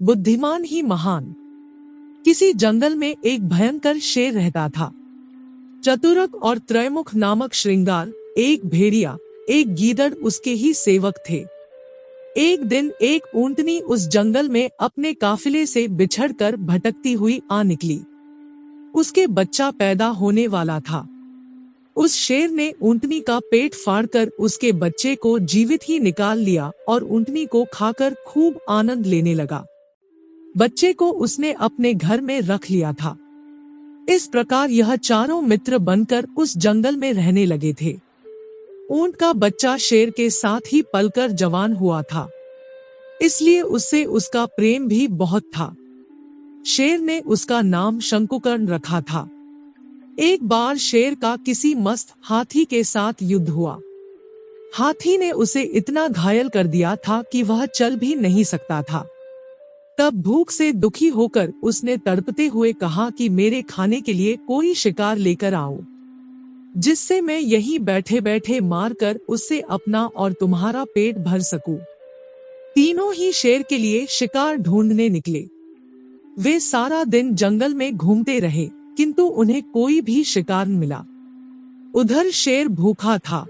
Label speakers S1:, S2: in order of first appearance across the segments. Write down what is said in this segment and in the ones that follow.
S1: बुद्धिमान ही महान। किसी जंगल में एक भयंकर शेर रहता था। चतुरक और त्रयमुख नामक श्रृंगार, एक भेड़िया, एक गीदड़ उसके ही सेवक थे। एक दिन एक ऊंटनी उस जंगल में अपने काफिले से बिछड़कर भटकती हुई आ निकली। उसके बच्चा पैदा होने वाला था। उस शेर ने ऊंटनी का पेट फाड़कर उसके बच्चे को जीवित ही निकाल लिया और ऊंटनी को खाकर खूब आनंद लेने लगा। बच्चे को उसने अपने घर में रख लिया था। इस प्रकार यह चारों मित्र बनकर उस जंगल में रहने लगे थे। ऊंट का बच्चा शेर के साथ ही पलकर जवान हुआ था, इसलिए उससे उसका प्रेम भी बहुत था। शेर ने उसका नाम शंकुकर्ण रखा था। एक बार शेर का किसी मस्त हाथी के साथ युद्ध हुआ। हाथी ने उसे इतना घायल कर दिया था कि वह चल भी नहीं सकता था। तब भूख से दुखी होकर उसने तड़पते हुए कहा कि मेरे खाने के लिए कोई शिकार लेकर आओ, जिससे मैं यहीं बैठे बैठे मारकर उससे अपना और तुम्हारा पेट भर सकूं। तीनों ही शेर के लिए शिकार ढूंढने निकले। वे सारा दिन जंगल में घूमते रहे, किंतु उन्हें कोई भी शिकार न मिला। उधर शेर भूखा था,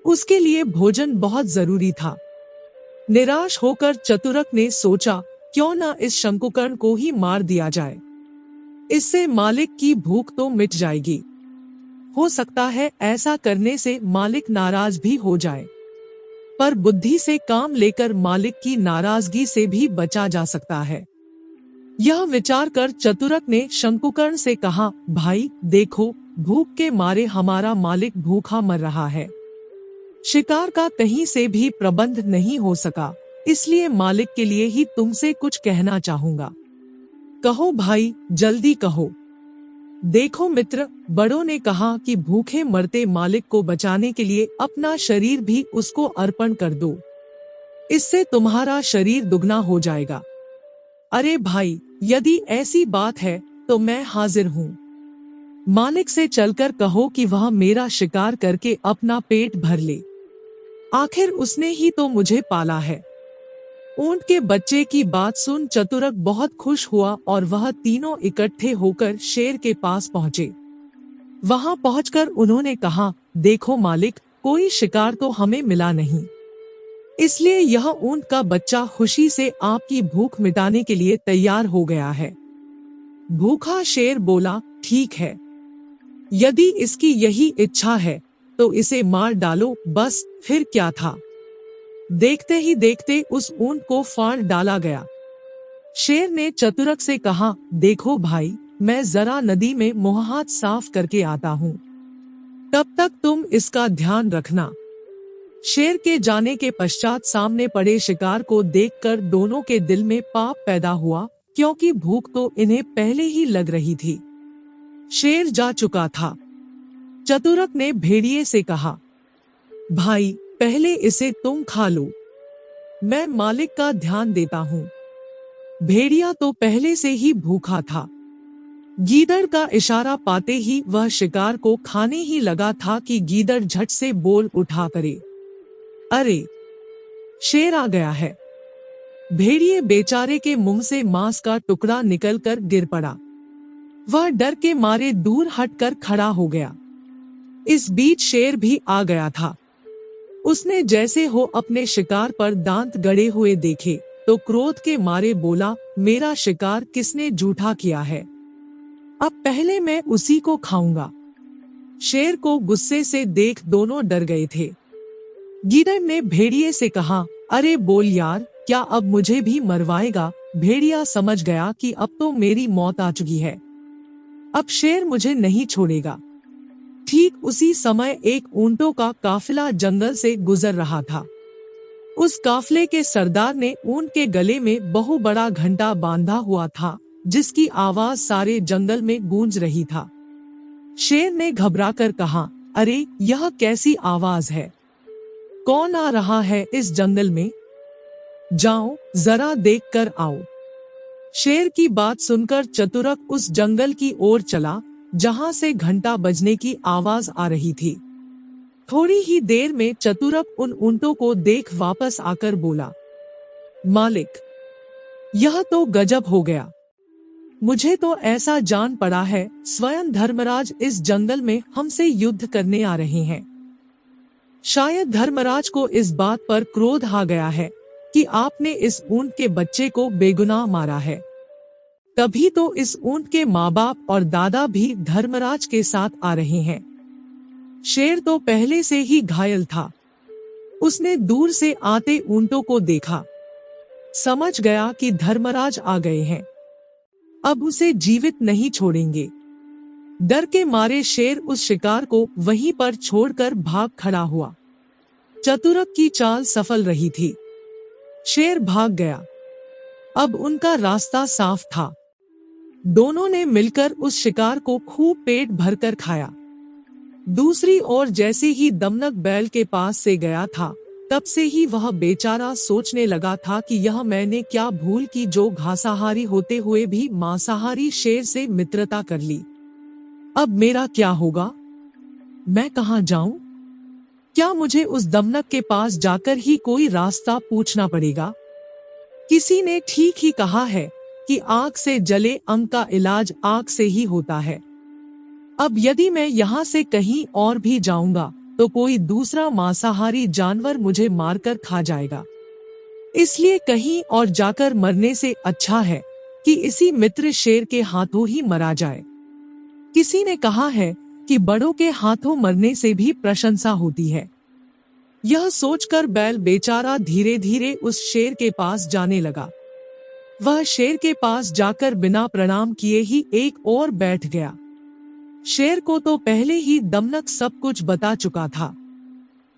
S1: उसके लिए भोजन बहुत जरूरी था। निराश होकर चतुरक ने सोचा, क्यों न इस शंकुकर्ण को ही मार दिया जाए। इससे मालिक की भूख तो मिट जाएगी। हो सकता है ऐसा करने से मालिक नाराज भी हो जाए, पर बुद्धि से काम लेकर मालिक की नाराजगी से भी बचा जा सकता है। यह विचार कर चतुरक ने शंकुकर्ण से कहा, भाई देखो, भूख के मारे हमारा मालिक भूखा मर रहा है। शिकार का कहीं से भी प्रबंध नहीं हो सका, इसलिए मालिक के लिए ही तुमसे कुछ कहना चाहूंगा। कहो भाई, जल्दी कहो। देखो मित्र, बड़ों ने कहा कि भूखे मरते मालिक को बचाने के लिए अपना शरीर भी उसको अर्पण कर दो, इससे तुम्हारा शरीर दुगना हो जाएगा। अरे भाई, यदि ऐसी बात है तो मैं हाजिर हूँ। मालिक से चलकर कहो कि वह मेरा शिकार करके अपना पेट भर ले। आखिर उसने ही तो मुझे पाला है। ऊंट के बच्चे की बात सुन चतुरक बहुत खुश हुआ और वह तीनों इकट्ठे होकर शेर के पास पहुँचे। वहां पहुंचकर उन्होंने कहा, देखो मालिक, कोई शिकार तो हमें मिला नहीं, इसलिए यह ऊंट का बच्चा खुशी से आपकी भूख मिटाने के लिए तैयार हो गया है। भूखा शेर बोला, ठीक है, यदि इसकी यही इच्छा है तो इसे मार डालो, बस फिर क्या था। देखते ही देखते उस ऊंट को फाड़ डाला गया। शेर ने चतुरक से कहा, देखो भाई, मैं जरा नदी में मुंह हाथ साफ करके आता हूँ, तब तक तुम इसका ध्यान रखना। शेर के जाने के पश्चात सामने पड़े शिकार को देखकर दोनों के दिल में पाप पैदा हुआ, क्योंकि भूख तो इन्हें पहले ही लग रही थी। शेर जा चुका था। चतुरक ने भेड़िए से कहा, भाई, पहले इसे तुम खा लो, मैं मालिक का ध्यान देता हूँ। भेड़िया तो पहले से ही भूखा था। गीदड़ का इशारा पाते ही वह शिकार को खाने ही लगा था कि गीदड़ झट से बोल उठा, करे, अरे, शेर आ गया है। भेड़िए बेचारे के मुंह से मांस का टुकड़ा निकलकर गिर पड़ा। वह डर के मारे दूर हटकर खड़ा हो गया। इस बीच शेर भी आ गया था। उसने जैसे हो अपने शिकार पर दांत गड़े हुए देखे तो क्रोध के मारे बोला, मेरा शिकार किसने जूठा किया है, अब पहले मैं उसी को खाऊंगा। शेर को गुस्से से देख दोनों डर गए थे। गीदड़ ने भेड़िए से कहा, अरे बोल यार, क्या अब मुझे भी मरवाएगा। भेड़िया समझ गया कि अब तो मेरी मौत आ चुकी है, अब शेर मुझे नहीं छोड़ेगा। ठीक उसी समय एक ऊंटों का काफिला जंगल से गुजर रहा था। उस काफिले के सरदार ने ऊंट के गले में बहु बड़ा घंटा बांधा हुआ था, जिसकी आवाज सारे जंगल में गूंज रही था। शेर ने घबराकर कहा, अरे, यह कैसी आवाज है, कौन आ रहा है इस जंगल में? जाओ, जरा देख कर आओ। शेर की बात सुनकर चतुरक उस जंगल की ओर चला जहां से घंटा बजने की आवाज आ रही थी। थोड़ी ही देर में चतुरक उन ऊंटों को देख वापस आकर बोला, मालिक, यह तो गजब हो गया। मुझे तो ऐसा जान पड़ा है स्वयं धर्मराज इस जंगल में हमसे युद्ध करने आ रहे हैं। शायद धर्मराज को इस बात पर क्रोध आ गया है कि आपने इस ऊंट के बच्चे को बेगुनाह मारा है। तभी तो इस ऊंट के माँ बाप और दादा भी धर्मराज के साथ आ रहे हैं। शेर तो पहले से ही घायल था। उसने दूर से आते ऊंटों को देखा, समझ गया कि धर्मराज आ गए हैं, अब उसे जीवित नहीं छोड़ेंगे। डर के मारे शेर उस शिकार को वहीं पर छोड़कर भाग खड़ा हुआ। चतुरक की चाल सफल रही थी। शेर भाग गया। अब उनका रास्ता साफ था। दोनों ने मिलकर उस शिकार को खूब पेट भरकर खाया। दूसरी ओर जैसे ही दमनक बैल के पास से गया था, तब से ही वह बेचारा सोचने लगा था कि यह मैंने क्या भूल की जो घासाहारी होते हुए भी मांसाहारी शेर से मित्रता कर ली। अब मेरा क्या होगा? मैं कहाँ जाऊं? क्या मुझे उस दमनक के पास जाकर ही कोई रास्ता पूछना पड़ेगा? किसी ने ठीक ही कहा है कि आग से जले अंग का इलाज आग से ही होता है। अब यदि मैं यहाँ से कहीं और भी जाऊंगा तो कोई दूसरा मांसाहारी जानवर मुझे मारकर खा जाएगा। इसलिए कहीं और जाकर मरने से अच्छा है कि इसी मित्र शेर के हाथों ही मरा जाए। किसी ने कहा है कि बड़ों के हाथों मरने से भी प्रशंसा होती है। यह सोचकर बैल बेचारा धीरे धीरे उस शेर के पास जाने लगा। वह शेर के पास जाकर बिना प्रणाम किए ही एक ओर बैठ गया। शेर को तो पहले ही दमनक सब कुछ बता चुका था।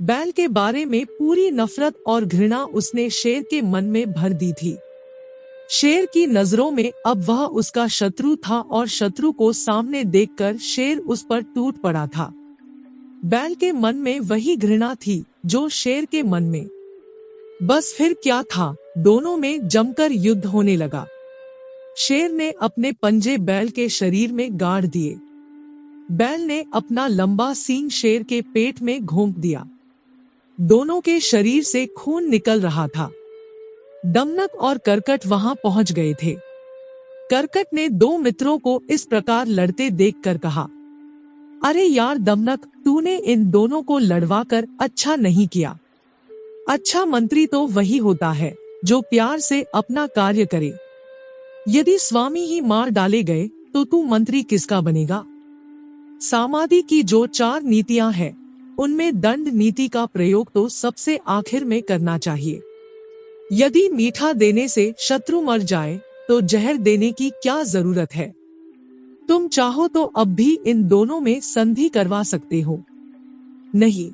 S1: बैल के बारे में पूरी नफरत और घृणा उसने शेर के मन में भर दी थी। शेर की नजरों में अब वह उसका शत्रु था और शत्रु को सामने देखकर शेर उस पर टूट पड़ा था। बैल के मन में वही घृणा थी जो शेर के मन में। बस फिर क्या था, दोनों में जमकर युद्ध होने लगा। शेर ने अपने पंजे बैल के शरीर में गाड़ दिए। बैल ने अपना लंबा सींग शेर के पेट में घोंप दिया। दोनों के शरीर से खून निकल रहा था। दमनक और करकट वहां पहुंच गए थे। करकट ने दो मित्रों को इस प्रकार लड़ते देखकर कहा, अरे यार दमनक, तूने इन दोनों को लड़वाकर अच्छा नहीं किया। अच्छा मंत्री तो वही होता है जो प्यार से अपना कार्य करे। यदि स्वामी ही मार डाले गए तो तू मंत्री किसका बनेगा? सामादी की जो 4 नीतियां हैं, उनमें दंड नीति का प्रयोग तो सबसे आखिर में करना चाहिए। यदि मीठा देने से शत्रु मर जाए तो जहर देने की क्या जरूरत है? तुम चाहो तो अब भी इन दोनों में संधि करवा सकते हो। नहीं,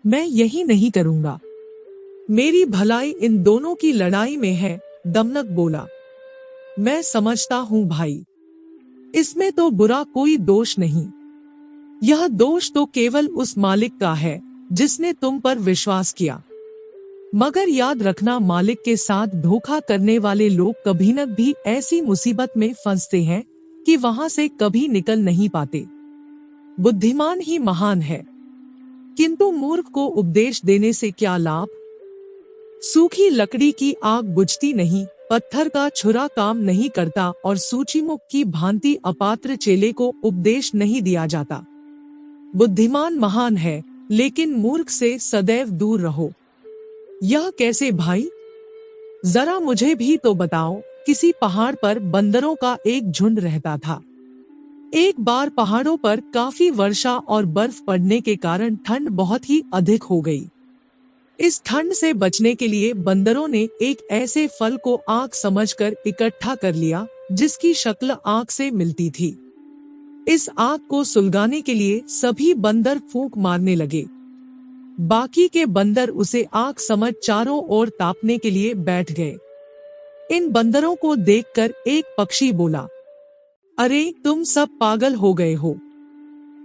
S1: मैं यही नहीं करूंगा। मेरी भलाई इन दोनों की लड़ाई में है, दमनक बोला। मैं समझता हूँ भाई, इसमें तो बुरा कोई दोष नहीं। यह दोष तो केवल उस मालिक का है जिसने तुम पर विश्वास किया। मगर याद रखना, मालिक के साथ धोखा करने वाले लोग कभी न भी ऐसी मुसीबत में फंसते हैं कि वहां से कभी निकल नहीं पाते। बुद्धिमान ही महान है, किंतु मूर्ख को उपदेश देने से क्या लाभ? सूखी लकड़ी की आग बुझती नहीं, पत्थर का छुरा काम नहीं करता और सूचीमुख की भांति अपात्र चेले को उपदेश नहीं दिया जाता। बुद्धिमान महान है, लेकिन मूर्ख से सदैव दूर रहो। यह कैसे भाई? जरा मुझे भी तो बताओ। किसी पहाड़ पर बंदरों का एक झुंड रहता था। एक बार पहाड़ों पर काफी वर्षा और बर्फ पड़ने के कारण ठंड बहुत ही अधिक हो गई। इस ठंड से बचने के लिए बंदरों ने एक ऐसे फल को आग समझकर इकट्ठा कर लिया जिसकी शक्ल आग से मिलती थी। इस आग को सुलगाने के लिए सभी बंदर फूंक मारने लगे। बाकी के बंदर उसे आग समझ चारों ओर तापने के लिए बैठ गए। इन बंदरों को देखकर एक पक्षी बोला, अरे तुम सब पागल हो गए हो।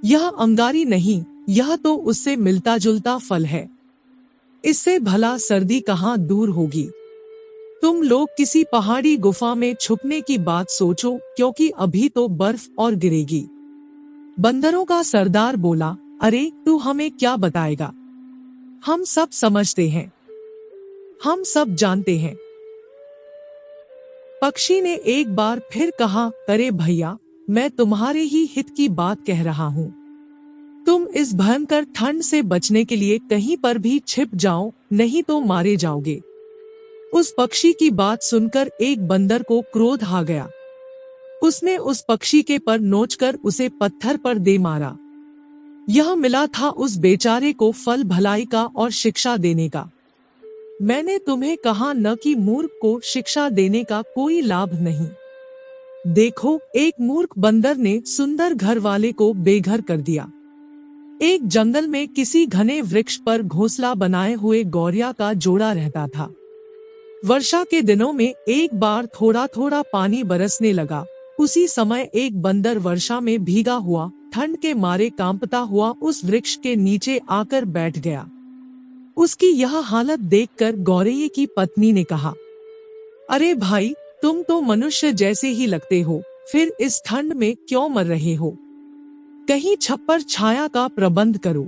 S1: यह अंगारी नहीं, यह तो उससे मिलता जुलता फल है। इससे भला सर्दी कहाँ दूर होगी। तुम लोग किसी पहाड़ी गुफा में छुपने की बात सोचो, क्योंकि अभी तो बर्फ और गिरेगी। बंदरों का सरदार बोला, अरे तू हमें क्या बताएगा? हम सब समझते हैं, हम सब जानते हैं। पक्षी ने एक बार फिर कहा, अरे भैया, मैं तुम्हारे ही हित की बात कह रहा हूँ। तुम इस भयंकर ठंड से बचने के लिए कहीं पर भी छिप जाओ, नहीं तो मारे जाओगे। उस पक्षी की बात सुनकर एक बंदर को क्रोध आ गया। उसने उस पक्षी के पर नोचकर उसे पत्थर पर दे मारा। यह मिला था उस बेचारे को फल भलाई का और शिक्षा देने का। मैंने तुम्हें कहा न कि मूर्ख को शिक्षा देने का कोई लाभ नहीं। देखो, एक मूर्ख बंदर ने सुंदर घर वाले को बेघर कर दिया। एक जंगल में किसी घने वृक्ष पर घोंसला बनाए हुए गौरिया का जोड़ा रहता था। वर्षा के दिनों में एक बार थोड़ा थोड़ा पानी बरसने लगा। उसी समय एक बंदर वर्षा में भीगा हुआ, ठंड के मारे कांपता हुआ उस वृक्ष के नीचे आकर बैठ गया। उसकी यह हालत देखकर गौरैया की पत्नी ने कहा, अरे भाई, तुम तो मनुष्य जैसे ही लगते हो, फिर इस ठंड में क्यों मर रहे हो? कहीं छप्पर छाया का प्रबंध करो।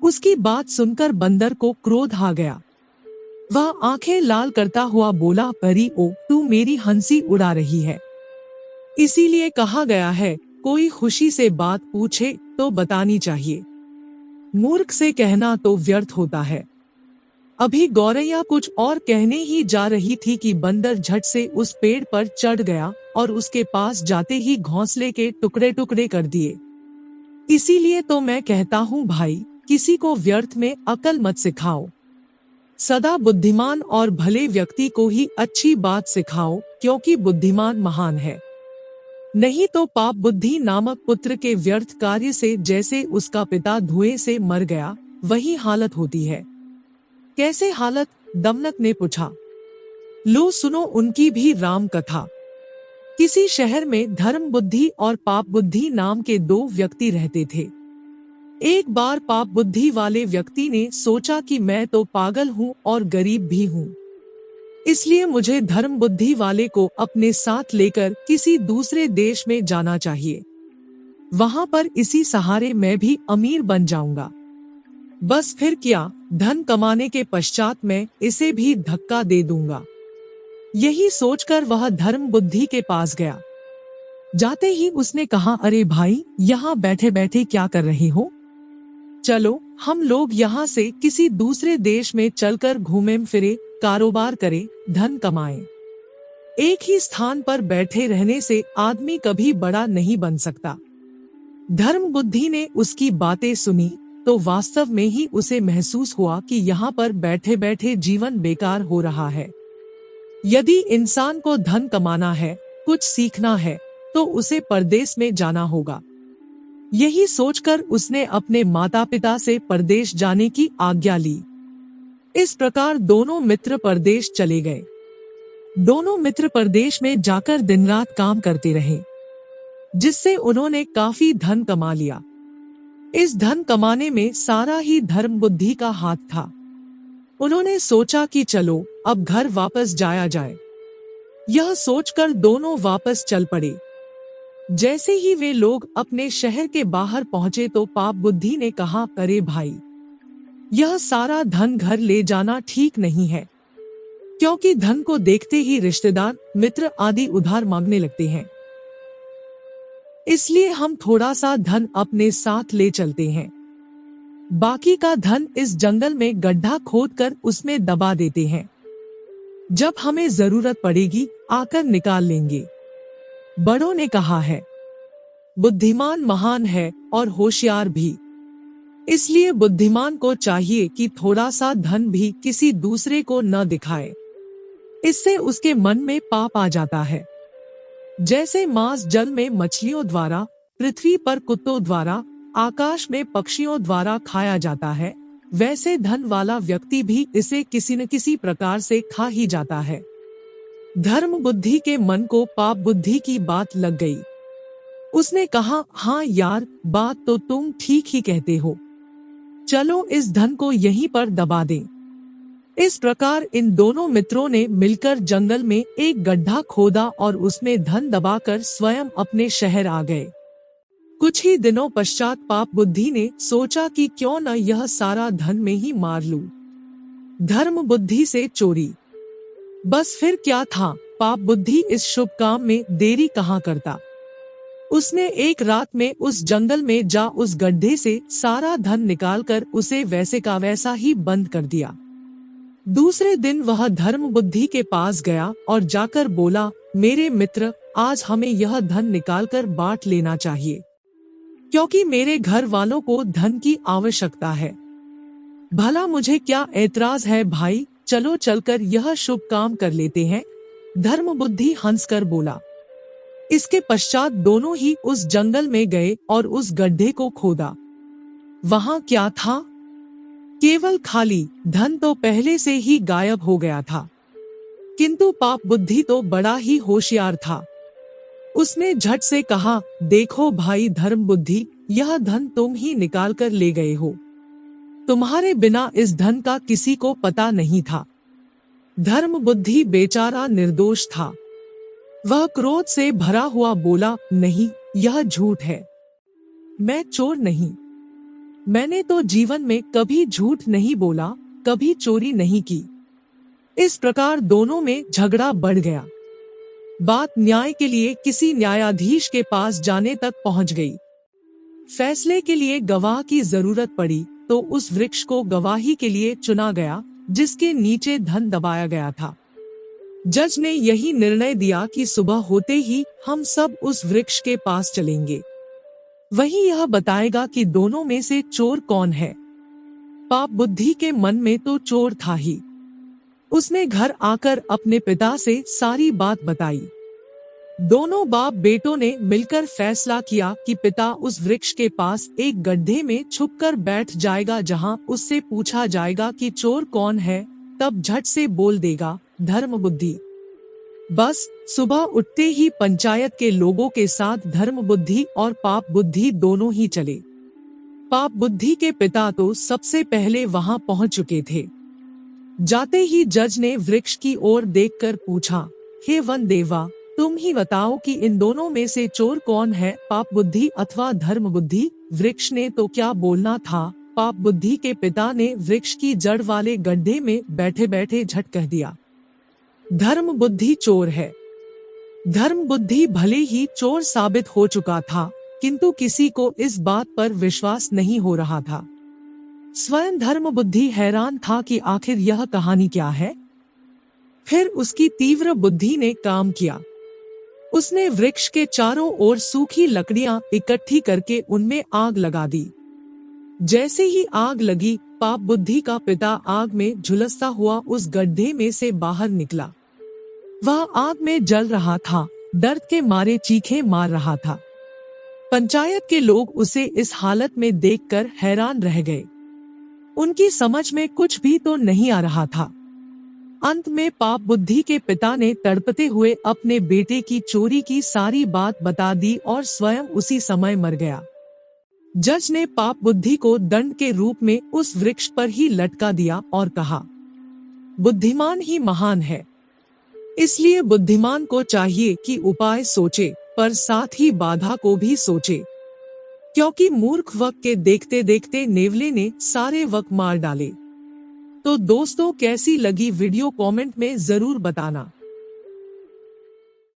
S1: उसकी बात सुनकर बंदर को क्रोध आ गया। वह आंखें लाल करता हुआ बोला, परी ओ, तू मेरी हंसी उड़ा रही है। इसीलिए कहा गया है, कोई खुशी से बात पूछे तो बतानी चाहिए, मूर्ख से कहना तो व्यर्थ होता है। अभी गौरैया कुछ और कहने ही जा रही थी कि बंदर झट से उस पेड़ पर चढ़ गया और उसके पास जाते ही घोंसले के टुकड़े टुकड़े कर दिए। इसीलिए तो मैं कहता हूँ भाई, किसी को व्यर्थ में अकल मत सिखाओ। सदा बुद्धिमान और भले व्यक्ति को ही अच्छी बात सिखाओ, क्योंकि बुद्धिमान महान है। नहीं तो पाप बुद्धि नामक पुत्र के व्यर्थ कार्य से जैसे उसका पिता धुएं से मर गया, वही हालत होती है। कैसे हालत? दमनक ने पूछा। लो सुनो उनकी भी राम कथा। किसी शहर में धर्म बुद्धि और पाप बुद्धि नाम के दो व्यक्ति रहते थे। एक बार पाप बुद्धि वाले व्यक्ति ने सोचा कि मैं तो पागल हूँ और गरीब भी हूँ, इसलिए मुझे धर्म बुद्धि वाले को अपने साथ लेकर किसी दूसरे देश में जाना चाहिए। वहां पर इसी सहारे मैं भी अमीर बन जाऊंगा। बस फिर क्या, धन कमाने के पश्चात मैं इसे भी धक्का दे दूंगा। यही सोचकर वह धर्म बुद्धि के पास गया। जाते ही उसने कहा, अरे भाई, यहाँ बैठे बैठे क्या कर रहे हो? चलो हम लोग यहाँ से किसी दूसरे देश में चलकर घूमें फिरे, कारोबार करें, धन कमाएं। एक ही स्थान पर बैठे रहने से आदमी कभी बड़ा नहीं बन सकता। धर्म बुद्धि ने उसकी बातें सुनी तो वास्तव में ही उसे महसूस हुआ कि यहाँ पर बैठे बैठे जीवन बेकार हो रहा है। यदि इंसान को धन कमाना है, कुछ सीखना है, तो उसे परदेश में जाना होगा। यही सोचकर उसने अपने माता पिता से परदेश जाने की आज्ञा ली। इस प्रकार दोनों मित्र परदेश चले गए। दोनों मित्र परदेश में जाकर दिन रात काम करते रहे, जिससे उन्होंने काफी धन कमा लिया। इस धन कमाने में सारा ही धर्म बुद्धि का हाथ था। उन्होंने सोचा कि चलो अब घर वापस जाया जाए। यह सोचकर दोनों वापस चल पड़े। जैसे ही वे लोग अपने शहर के बाहर पहुंचे तो पाप बुद्धि ने कहा, अरे भाई, यह सारा धन घर ले जाना ठीक नहीं है, क्योंकि धन को देखते ही रिश्तेदार, मित्र आदि उधार मांगने लगते हैं। इसलिए हम थोड़ा सा धन अपने साथ ले चलते हैं। बाकी का धन इस जंगल में गड्ढा खोदकर उसमें दबा देते हैं। जब हमें जरूरत पड़ेगी आकर निकाल लेंगे। बड़ों ने कहा है, बुद्धिमान महान है और होशियार भी। इसलिए बुद्धिमान को चाहिए कि थोड़ा सा धन भी किसी दूसरे को न दिखाए। इससे उसके मन में पाप आ जाता है। जैसे मांस जल में मछलियों द्वारा, पृथ्वी पर कुत्तों द्वारा, आकाश में पक्षियों द्वारा खाया जाता है, वैसे धन वाला व्यक्ति भी इसे किसी न किसी प्रकार से खा ही जाता है। धर्म बुद्धि के मन को पाप बुद्धि की बात लग गई। उसने कहा, हाँ यार, बात तो तुम ठीक ही कहते हो। चलो इस धन को यहीं पर दबा दें। इस प्रकार इन दोनों मित्रों ने मिलकर जंगल में एक गड्ढा खोदा और उसमें धन दबाकर स्वयं अपने शहर आ गए। कुछ ही दिनों पश्चात पाप बुद्धि ने सोचा कि क्यों न यह सारा धन में ही मार लूं। धर्म बुद्धि से चोरी। बस फिर क्या था, पाप बुद्धि इस शुभ काम में देरी कहाँ करता। उसने एक रात में उस जंगल में जा उस गड्ढे से सारा धन निकालकर उसे वैसे का वैसा ही बंद कर दिया। दूसरे दिन वह धर्म बुद्धि के पास गया और जाकर बोला, मेरे मित्र, आज हमें यह धन निकालकर बांट लेना चाहिए, क्योंकि मेरे घर वालों को धन की आवश्यकता है। भला मुझे क्या ऐतराज है भाई, चलो चलकर यह शुभ काम कर लेते हैं। धर्म बुद्धि हंसकर बोला। इसके पश्चात दोनों ही उस जंगल में गए और उस गड्ढे को खोदा। वहां क्या था? केवल खाली। धन तो पहले से ही गायब हो गया था। किंतु पाप बुद्धि तो बड़ा ही होशियार था। उसने झट से कहा, देखो भाई धर्म बुद्धि, यह धन तुम ही निकाल कर ले गए हो। तुम्हारे बिना इस धन का किसी को पता नहीं था। धर्म बुद्धि बेचारा निर्दोष था। वह क्रोध से भरा हुआ बोला, नहीं, यह झूठ है। मैं चोर नहीं। मैंने तो जीवन में कभी झूठ नहीं बोला, कभी चोरी नहीं की। इस प्रकार दोनों में झगड़ा बढ़ गया। बात न्याय के लिए किसी न्यायाधीश के पास जाने तक पहुंच गई। फैसले के लिए गवाह की जरूरत पड़ी तो उस वृक्ष को गवाही के लिए चुना गया जिसके नीचे धन दबाया गया था। जज ने यही निर्णय दिया कि सुबह होते ही हम सब उस वृक्ष के पास चलेंगे। वही यह बताएगा कि दोनों में से चोर कौन है। पाप बुद्धि के मन में तो चोर था ही। उसने घर आकर अपने पिता से सारी बात बताई। दोनों बाप बेटों ने मिलकर फैसला किया कि पिता उस वृक्ष के पास एक गड्ढे में छुपकर बैठ जाएगा, जहां उससे पूछा जाएगा कि चोर कौन है, तब झट से बोल देगा, धर्म बुद्धि। बस सुबह उठते ही पंचायत के लोगों के साथ धर्म बुद्धि और पाप बुद्धि दोनों ही चले। पाप बुद्धि के पिता तो सबसे पहले वहां पहुंच चुके थे। जाते ही जज ने वृक्ष की ओर देखकर पूछा, हे वन देवा, तुम ही बताओ कि इन दोनों में से चोर कौन है, पाप बुद्धि अथवा धर्म बुद्धि। वृक्ष ने तो क्या बोलना था। पाप बुद्धि के पिता ने वृक्ष की जड़ वाले गड्ढे में बैठे बैठे झट कह दिया, धर्म बुद्धि चोर है। धर्म बुद्धि भले ही चोर साबित हो चुका था, किंतु किसी को इस बात पर विश्वास नहीं हो रहा था। स्वयं धर्म बुद्धि हैरान था कि आखिर यह कहानी क्या है। फिर उसकी तीव्र बुद्धि ने काम किया। उसने वृक्ष के चारों ओर सूखी लकड़ियां इकट्ठी करके उनमें आग लगा दी। जैसे ही आग लगी, पाप बुद्धि का पिता आग में झुलसता हुआ उस गड्ढे में से बाहर निकला। वह आग में जल रहा था, दर्द के मारे चीखें मार रहा था। पंचायत के लोग उसे इस हालत में देखकर हैरान रह गए। उनकी समझ में कुछ भी तो नहीं आ रहा था। अंत में पाप बुद्धि के पिता ने तड़पते हुए अपने बेटे की चोरी की सारी बात बता दी और स्वयं उसी समय मर गया। जज ने पाप बुद्धि को दंड के रूप में उस वृक्ष पर ही लटका दिया और कहा, बुद्धिमान ही महान है। इसलिए बुद्धिमान को चाहिए कि उपाय सोचे, पर साथ ही बाधा को भी सोचे, क्योंकि मूर्ख वक के देखते देखते नेवले ने सारे वक मार डाले। तो दोस्तों, कैसी लगी वीडियो कमेंट में जरूर बताना।